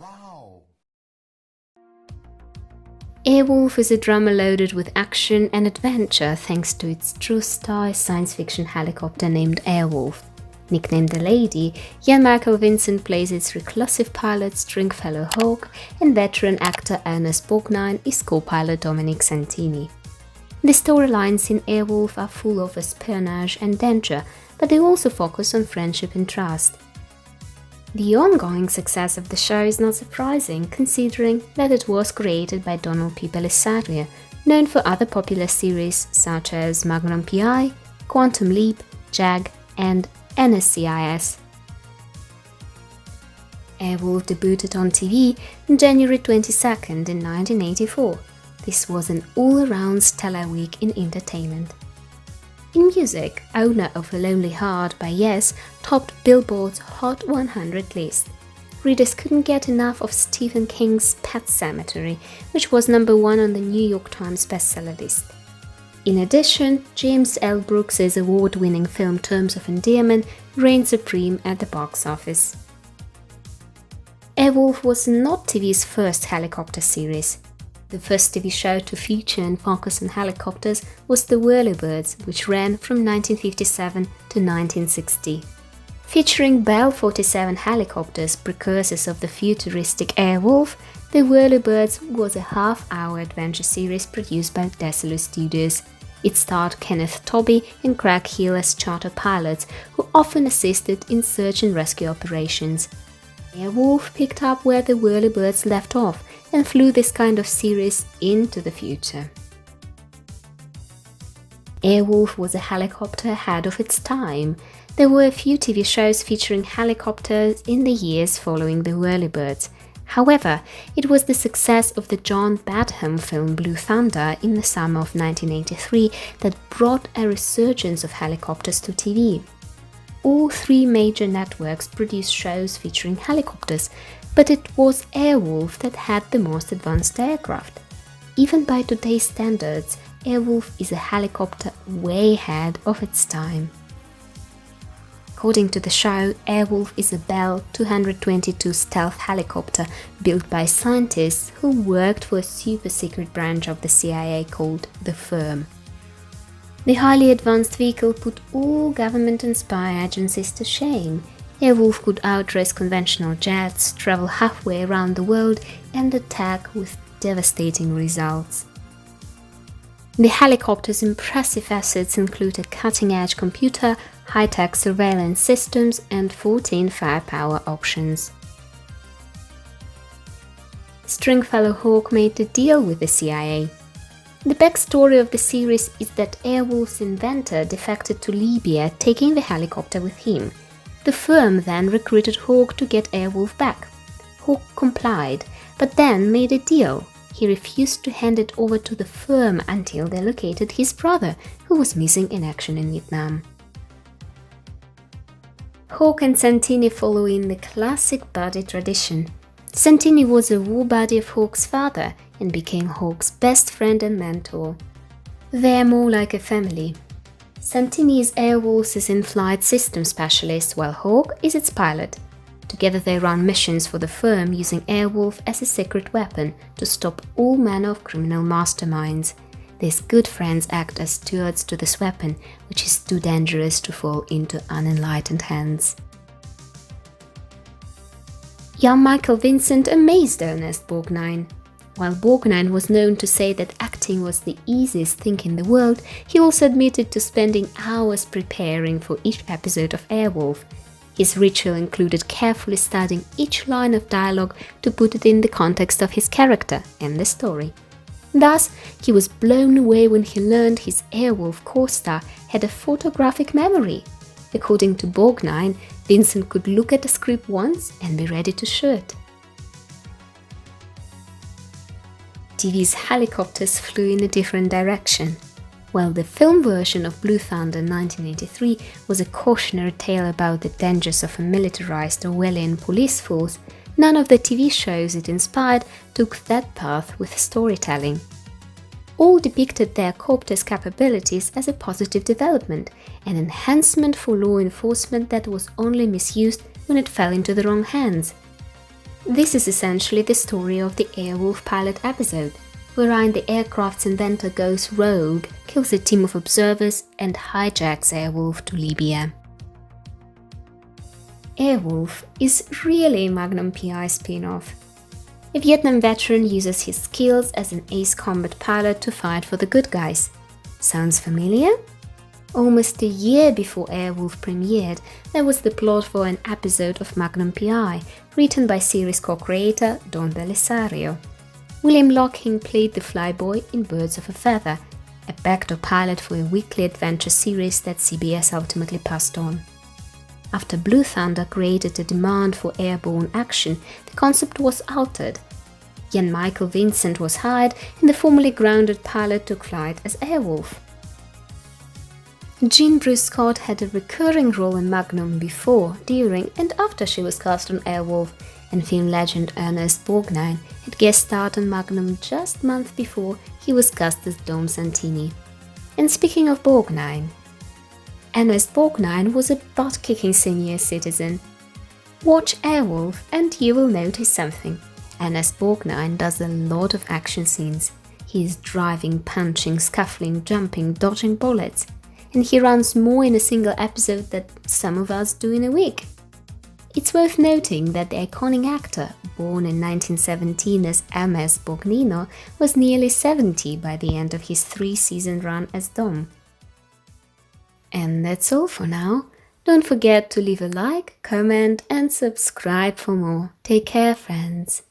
Wow! Airwolf is a drama loaded with action and adventure thanks to its true-style science fiction helicopter named Airwolf. Nicknamed the Lady, Jan-Michael Vincent plays its reclusive pilot Stringfellow Hawk, and veteran actor Ernest Borgnine is co-pilot Dominic Santini. The storylines in Airwolf are full of espionage and danger, but they also focus on friendship and trust. The ongoing success of the show is not surprising, considering that it was created by Donald P. Bellisario, known for other popular series such as Magnum PI, Quantum Leap, JAG, and NSCIS. Airwolf debuted on TV on January 22nd in 1984. This was an all-around stellar week in entertainment. In music, Owner of a Lonely Heart by Yes topped Billboard's Hot 100 list. Readers couldn't get enough of Stephen King's Pet Sematary, which was number 1 on the New York Times bestseller list. In addition, James L. Brooks's award-winning film Terms of Endearment reigned supreme at the box office. Airwolf was not TV's first helicopter series. The first TV show to feature and focus on helicopters was The Whirlybirds, which ran from 1957 to 1960. Featuring Bell 47 helicopters, precursors of the futuristic Airwolf, The Whirlybirds was a half-hour adventure series produced by Desolate Studios. It starred Kenneth Tobey and Craig Hill as charter pilots, who often assisted in search and rescue operations. Airwolf picked up where The Whirlybirds left off and flew this kind of series into the future. Airwolf was a helicopter ahead of its time. There were a few TV shows featuring helicopters in the years following The Whirlybirds. However, it was the success of the John Badham film Blue Thunder in the summer of 1983 that brought a resurgence of helicopters to TV. All 3 major networks produced shows featuring helicopters, but it was Airwolf that had the most advanced aircraft. Even by today's standards, Airwolf is a helicopter way ahead of its time. According to the show, Airwolf is a Bell 222 stealth helicopter built by scientists who worked for a super-secret branch of the CIA called the Firm. The highly advanced vehicle put all government and spy agencies to shame. Airwolf could outrace conventional jets, travel halfway around the world, and attack with devastating results. The helicopter's impressive assets include a cutting-edge computer, high-tech surveillance systems, and 14 firepower options. Stringfellow Hawk made a deal with the CIA. The backstory of the series is that Airwolf's inventor defected to Libya, taking the helicopter with him. The Firm then recruited Hawk to get Airwolf back. Hawk complied, but then made a deal. He refused to hand it over to the Firm until they located his brother, who was missing in action in Vietnam. Hawk and Santini follow in the classic buddy tradition. Santini was a war buddy of Hawk's father and became Hawk's best friend and mentor. They're more like a family. Santini is Airwolf's in-flight system specialist, while Hawk is its pilot. Together they run missions for the Firm using Airwolf as a secret weapon to stop all manner of criminal masterminds. These good friends act as stewards to this weapon, which is too dangerous to fall into unenlightened hands. Jan-Michael Vincent amazed Ernest Borgnine. While Borgnine was known to say that acting was the easiest thing in the world, he also admitted to spending hours preparing for each episode of Airwolf. His ritual included carefully studying each line of dialogue to put it in the context of his character and the story. Thus, he was blown away when he learned his Airwolf co-star had a photographic memory. According to Borgnine, Vincent could look at the script once and be ready to show it. TV's helicopters flew in a different direction. While the film version of Blue Thunder 1983 was a cautionary tale about the dangers of a militarized Orwellian police force, none of the TV shows it inspired took that path with storytelling. All depicted their copter's capabilities as a positive development, an enhancement for law enforcement that was only misused when it fell into the wrong hands. This is essentially the story of the Airwolf pilot episode, wherein the aircraft's inventor goes rogue, kills a team of observers, and hijacks Airwolf to Libya. Airwolf is really a Magnum PI spin-off. A Vietnam veteran uses his skills as an ace combat pilot to fight for the good guys. Sounds familiar? Almost a year before Airwolf premiered, there was the plot for an episode of Magnum PI, written by series co-creator Don Belisario. William Locking played the flyboy in Birds of a Feather, a backdoor pilot for a weekly adventure series that CBS ultimately passed on. After Blue Thunder created a demand for airborne action, the concept was altered. Ian Michael Vincent was hired, and the formerly grounded pilot took flight as Airwolf. Jean Bruce Scott had a recurring role in Magnum before, during, and after she was cast on Airwolf, and film legend Ernest Borgnine had guest starred on Magnum just months before he was cast as Dom Santini. And speaking of Borgnine, Ernest Borgnine was a butt-kicking senior citizen. Watch Airwolf and you will notice something. Ernest Borgnine does a lot of action scenes. He is driving, punching, scuffling, jumping, dodging bullets. And he runs more in a single episode than some of us do in a week. It's worth noting that the iconic actor, born in 1917 as Hermes Borgnino, was nearly 70 by the end of his 3-season run as Dom. And that's all for now. Don't forget to leave a like, comment and subscribe for more. Take care, friends.